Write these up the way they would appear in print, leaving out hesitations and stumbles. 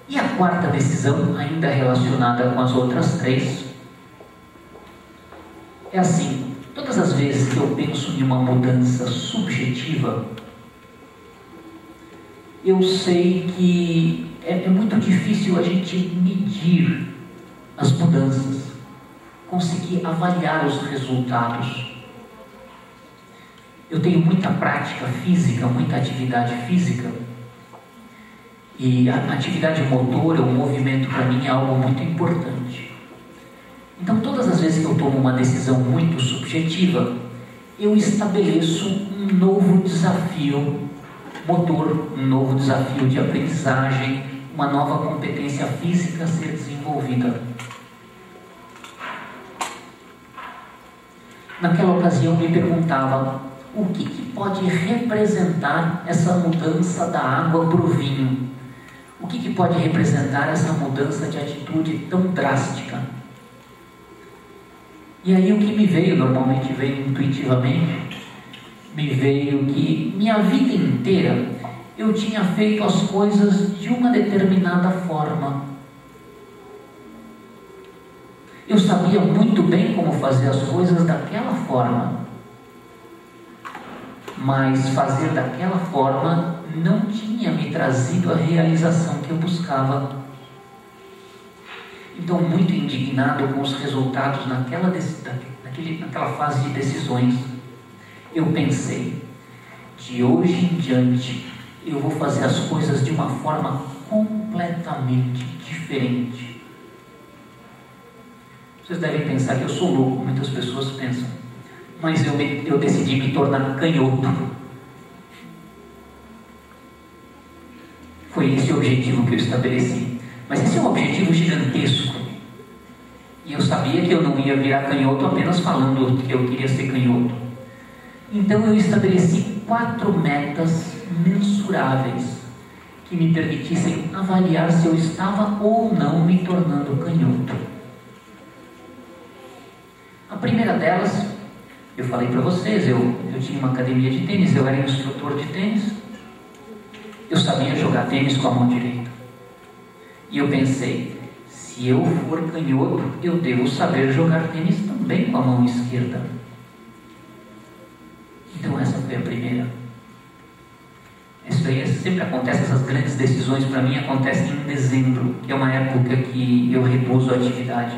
E a quarta decisão, ainda relacionada com as outras três, é assim: todas as vezes que eu penso em uma mudança subjetiva, eu sei que é muito difícil a gente medir as mudanças, conseguir avaliar os resultados. Eu tenho muita prática física, muita atividade física, e a atividade motora, o movimento para mim é algo muito importante. Então, todas as vezes que eu tomo uma decisão muito subjetiva, eu estabeleço um novo desafio motor, um novo desafio de aprendizagem, uma nova competência física a ser desenvolvida. Naquela ocasião, me perguntava o que pode representar essa mudança da água para o vinho. O que pode representar essa mudança de atitude tão drástica? E aí o que me veio, normalmente veio intuitivamente, me veio que minha vida inteira eu tinha feito as coisas de uma determinada forma. Eu sabia muito bem como fazer as coisas daquela forma, mas fazer daquela forma não tinha me trazido a realização que eu buscava. Então, muito indignado com os resultados naquela fase de decisões, eu pensei: de hoje em diante eu vou fazer as coisas de uma forma completamente diferente. Vocês devem pensar que eu sou louco, muitas pessoas pensam, mas eu decidi me tornar canhoto. Foi esse o objetivo que eu estabeleci. Mas esse é um objetivo gigantesco. E eu sabia que eu não ia virar canhoto apenas falando que eu queria ser canhoto. Então eu estabeleci 4 metas mensuráveis que me permitissem avaliar se eu estava ou não me tornando canhoto. A primeira delas, eu falei para vocês, eu tinha uma academia de tênis, eu era instrutor de tênis. Eu sabia jogar tênis com a mão direita. E eu pensei: se eu for canhoto, eu devo saber jogar tênis também com a mão esquerda. Então essa foi a primeira. Isso aí sempre acontece, essas grandes decisões para mim acontecem em dezembro, que é uma época que eu reduzo a atividade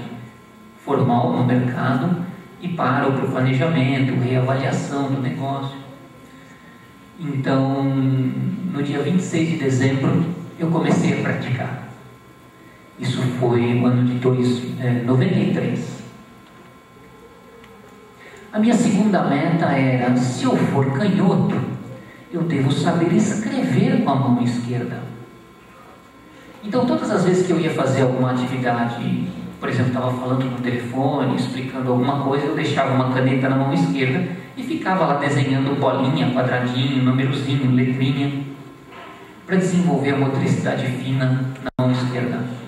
formal no mercado e paro para o planejamento, reavaliação do negócio. Então, no dia 26 de dezembro, eu comecei a praticar. Isso foi no ano de 93. A minha segunda meta era: se eu for canhoto, eu devo saber escrever com a mão esquerda. Então, todas as vezes que eu ia fazer alguma atividade, por exemplo, estava falando no telefone, explicando alguma coisa, eu deixava uma caneta na mão esquerda e ficava lá desenhando bolinha, quadradinho, númerozinho, letrinha, para desenvolver a motricidade fina na mão esquerda.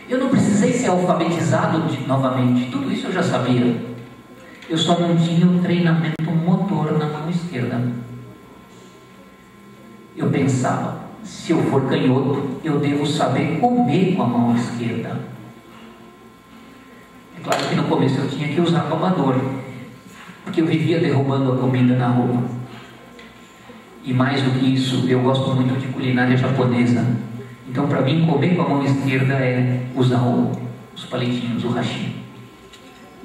Eu não precisei ser alfabetizado novamente, tudo isso eu já sabia. Eu só não tinha o treinamento motor na mão esquerda. Eu pensava: se eu for canhoto, eu devo saber comer com a mão esquerda. É claro que no começo eu tinha que usar tomador, porque eu vivia derrubando a comida na rua. E mais do que isso, eu gosto muito de culinária japonesa. Então, para mim, comer com a mão esquerda é usar os palitinhos, o hashi.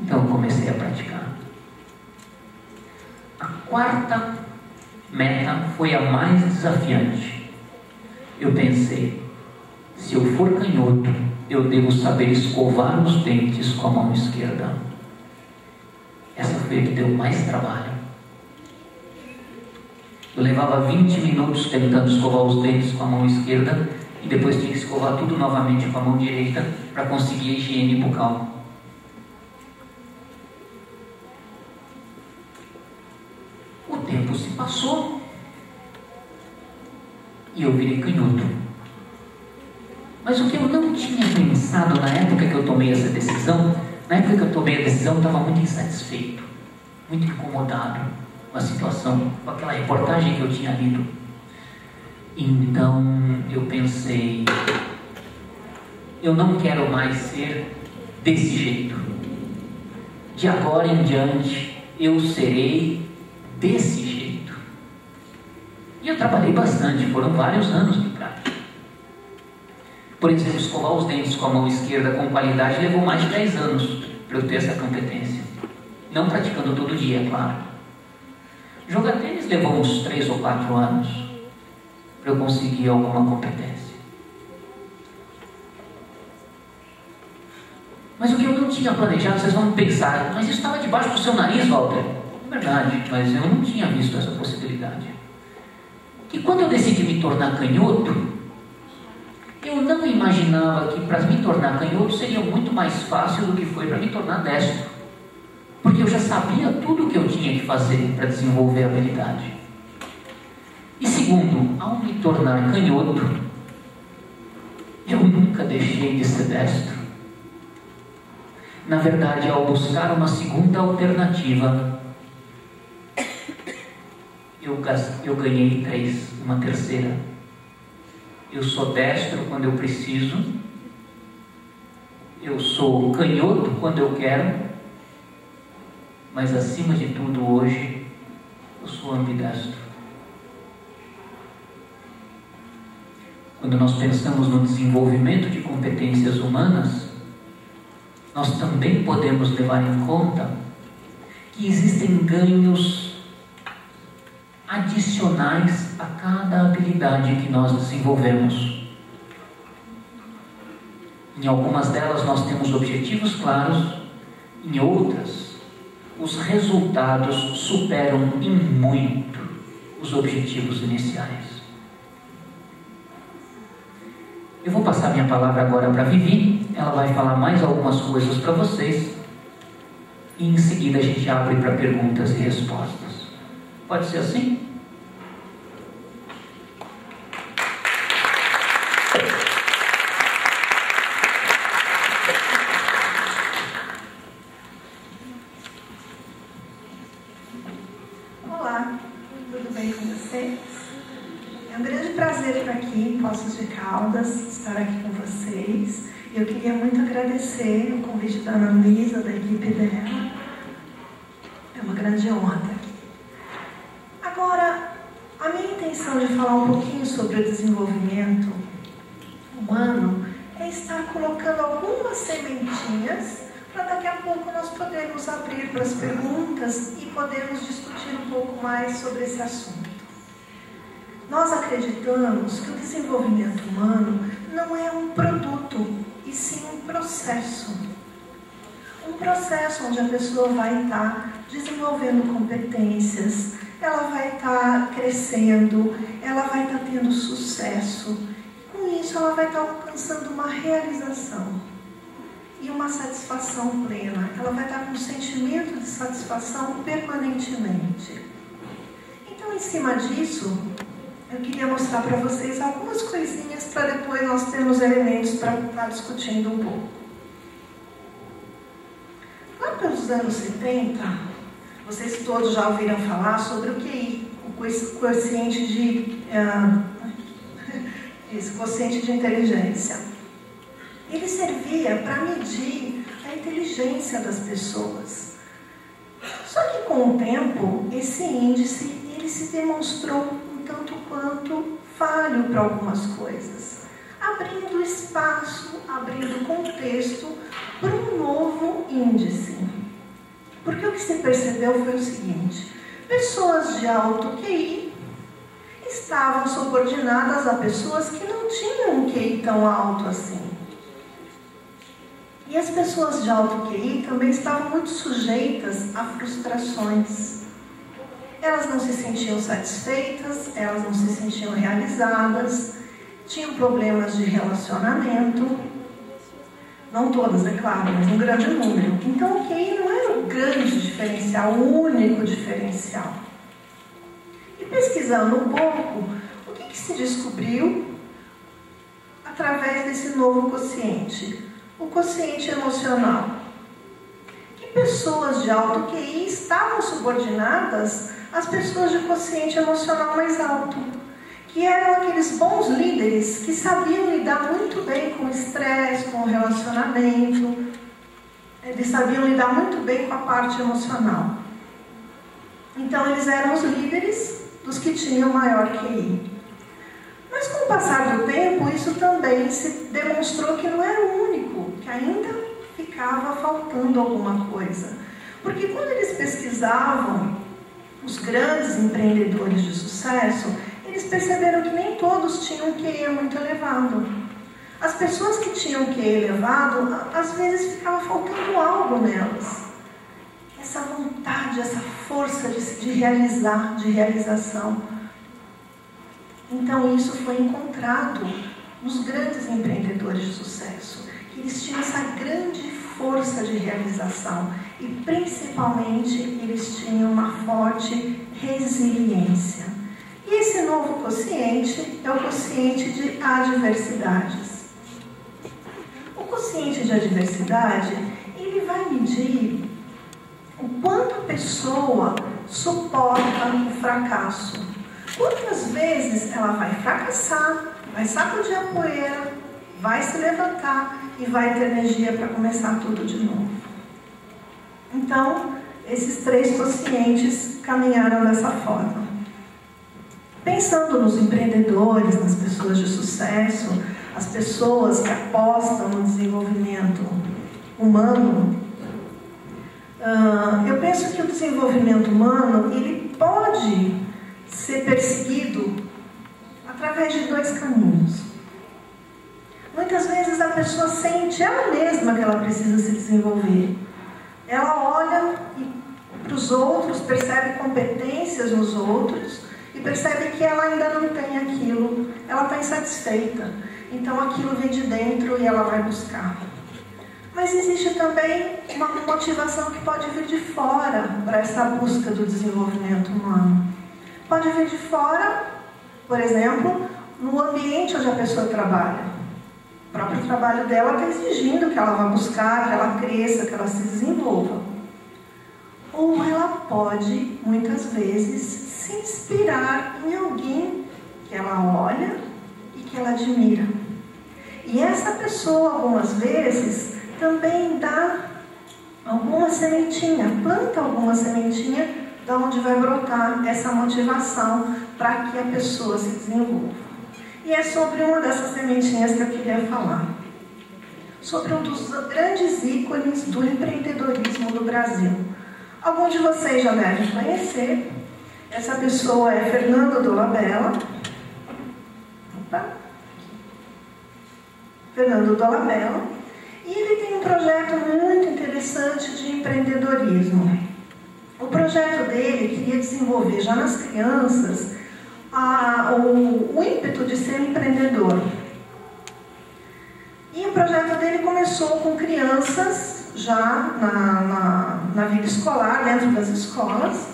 Então, eu comecei a praticar. A quarta meta foi a mais desafiante. Eu pensei: se eu for canhoto, eu devo saber escovar os dentes com a mão esquerda. Essa foi a que deu mais trabalho. Eu levava 20 minutos tentando escovar os dentes com a mão esquerda e depois tinha que escovar tudo novamente com a mão direita para conseguir a higiene bucal. O tempo se passou e eu virei canhoto. Mas o que eu não tinha pensado na época que eu tomei essa decisão, na época que eu tomei a decisão, eu estava muito insatisfeito, muito incomodado com a situação, com aquela reportagem que eu tinha lido. Então eu pensei, eu não quero mais ser desse jeito. De agora em diante eu serei desse jeito. E eu trabalhei bastante, foram vários anos de prática. Por exemplo, escovar os dentes com a mão esquerda com qualidade levou mais de 10 anos para eu ter essa competência. Não praticando todo dia, é claro. Jogar tênis levou uns 3 ou 4 anos para eu conseguir alguma competência. Mas o que eu não tinha planejado, vocês vão pensar, mas isso estava debaixo do seu nariz, Walter. Verdade, mas eu não tinha visto essa possibilidade. Que quando eu decidi me tornar canhoto, eu não imaginava que para me tornar canhoto seria muito mais fácil do que foi para me tornar destro. Porque eu já sabia tudo o que eu tinha que fazer para desenvolver a habilidade. E segundo, ao me tornar canhoto, eu nunca deixei de ser destro. Na verdade, ao buscar uma segunda alternativa, eu ganhei 3, uma terceira. Eu sou destro quando eu preciso, eu sou canhoto quando eu quero, mas acima de tudo hoje, eu sou ambidestro. Quando nós pensamos no desenvolvimento de competências humanas, nós também podemos levar em conta que existem ganhos adicionais a cada habilidade que nós desenvolvemos. Em algumas delas nós temos objetivos claros, em outras os resultados superam em muito os objetivos iniciais. Eu vou passar minha palavra agora para a Vivi, ela vai falar mais algumas coisas para vocês e em seguida a gente abre para perguntas e respostas. Pode ser assim? Olá, tudo bem com vocês? É um grande prazer estar aqui em Poços de Caldas, estar aqui com vocês. Eu queria muito agradecer o convite da Ana Luísa, da equipe dela. É uma grande honra estar aqui. Agora, a minha intenção de falar um pouquinho sobre o desenvolvimento humano é estar colocando algumas sementinhas para daqui a pouco nós podermos abrir para as perguntas e podermos discutir um pouco mais sobre esse assunto. Nós acreditamos que o desenvolvimento humano não é um produto, e sim um processo. Um processo onde a pessoa vai estar desenvolvendo competências, ela vai estar crescendo, ela vai estar tendo sucesso. Com isso, ela vai estar alcançando uma realização e uma satisfação plena. Ela vai estar com um sentimento de satisfação permanentemente. Então, em cima disso, eu queria mostrar para vocês algumas coisinhas para depois nós termos elementos para estar discutindo um pouco. Lá pelos anos 70, vocês todos já ouviram falar sobre o QI, o quociente de inteligência. Ele servia para medir a inteligência das pessoas. Só que com o tempo, esse índice ele se demonstrou um tanto quanto falho para algumas coisas, abrindo espaço, abrindo contexto para um novo índice. Porque o que se percebeu foi o seguinte: pessoas de alto QI estavam subordinadas a pessoas que não tinham um QI tão alto assim. E as pessoas de alto QI também estavam muito sujeitas a frustrações. Elas não se sentiam satisfeitas, elas não se sentiam realizadas, tinham problemas de relacionamento. Não todas, é claro, mas um grande número. Então o QI não era o grande diferencial, o único diferencial. E pesquisando um pouco, o que se descobriu através desse novo quociente? O quociente emocional. Que pessoas de alto QI estavam subordinadas às pessoas de quociente emocional mais alto, que eram aqueles bons líderes que sabiam lidar muito bem com o estresse, com o relacionamento. Eles sabiam lidar muito bem com a parte emocional. Então, eles eram os líderes dos que tinham maior QI. Mas, com o passar do tempo, isso também se demonstrou que não era o único, que ainda ficava faltando alguma coisa. Porque quando eles pesquisavam os grandes empreendedores de sucesso, eles perceberam que nem todos tinham um QI muito elevado. As pessoas que tinham QI elevado, às vezes ficava faltando algo nelas. Essa vontade, essa força de realizar, de realização. Então isso foi encontrado nos grandes empreendedores de sucesso. Que eles tinham essa grande força de realização. E principalmente eles tinham uma forte resiliência. E esse novo quociente é o quociente de adversidades. O quociente de adversidade, ele vai medir o quanto a pessoa suporta o fracasso. Quantas vezes ela vai fracassar, vai sacudir a poeira, vai se levantar e vai ter energia para começar tudo de novo. Então, esses 3 quocientes caminharam dessa forma. Pensando nos empreendedores, nas pessoas de sucesso, as pessoas que apostam no desenvolvimento humano, eu penso que o desenvolvimento humano ele pode ser perseguido através de 2 caminhos. Muitas vezes a pessoa sente ela mesma que ela precisa se desenvolver. Ela olha para os outros, percebe competências nos outros e percebe que ela ainda não tem aquilo, ela está insatisfeita. Então aquilo vem de dentro e ela vai buscar. Mas existe também uma motivação que pode vir de fora para essa busca do desenvolvimento humano. Pode vir de fora, por exemplo, no ambiente onde a pessoa trabalha. O próprio trabalho dela está exigindo que ela vá buscar, que ela cresça, que ela se desenvolva. Ou ela pode, muitas vezes, se inspirar em alguém que ela olha e que ela admira. E essa pessoa, algumas vezes, também dá alguma sementinha, planta alguma sementinha de onde vai brotar essa motivação para que a pessoa se desenvolva. E é sobre uma dessas sementinhas que eu queria falar. Sobre um dos grandes ícones do empreendedorismo do Brasil. Alguns de vocês já devem conhecer. Essa pessoa é Fernando Dolabella. Fernando Dolabella. E ele tem um projeto muito interessante de empreendedorismo. O projeto dele queria desenvolver já nas crianças o ímpeto de ser empreendedor. E o projeto dele começou com crianças já na vida escolar, dentro das escolas.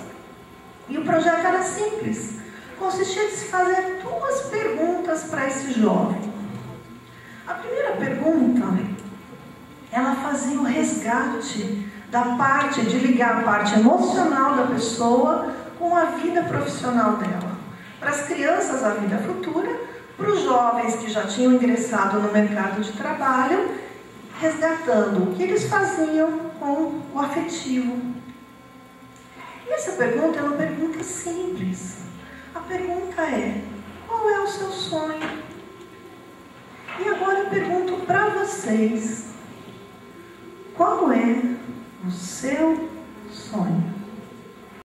E o projeto era simples. Consistia em se fazer 2 perguntas para esse jovem. A primeira pergunta, ela fazia o resgate da parte, de ligar a parte emocional da pessoa com a vida profissional dela. Para as crianças, a vida futura. Para os jovens que já tinham ingressado no mercado de trabalho, resgatando o que eles faziam com o afetivo. E essa pergunta é uma pergunta simples. A pergunta é: qual é o seu sonho? E agora eu pergunto para vocês: qual é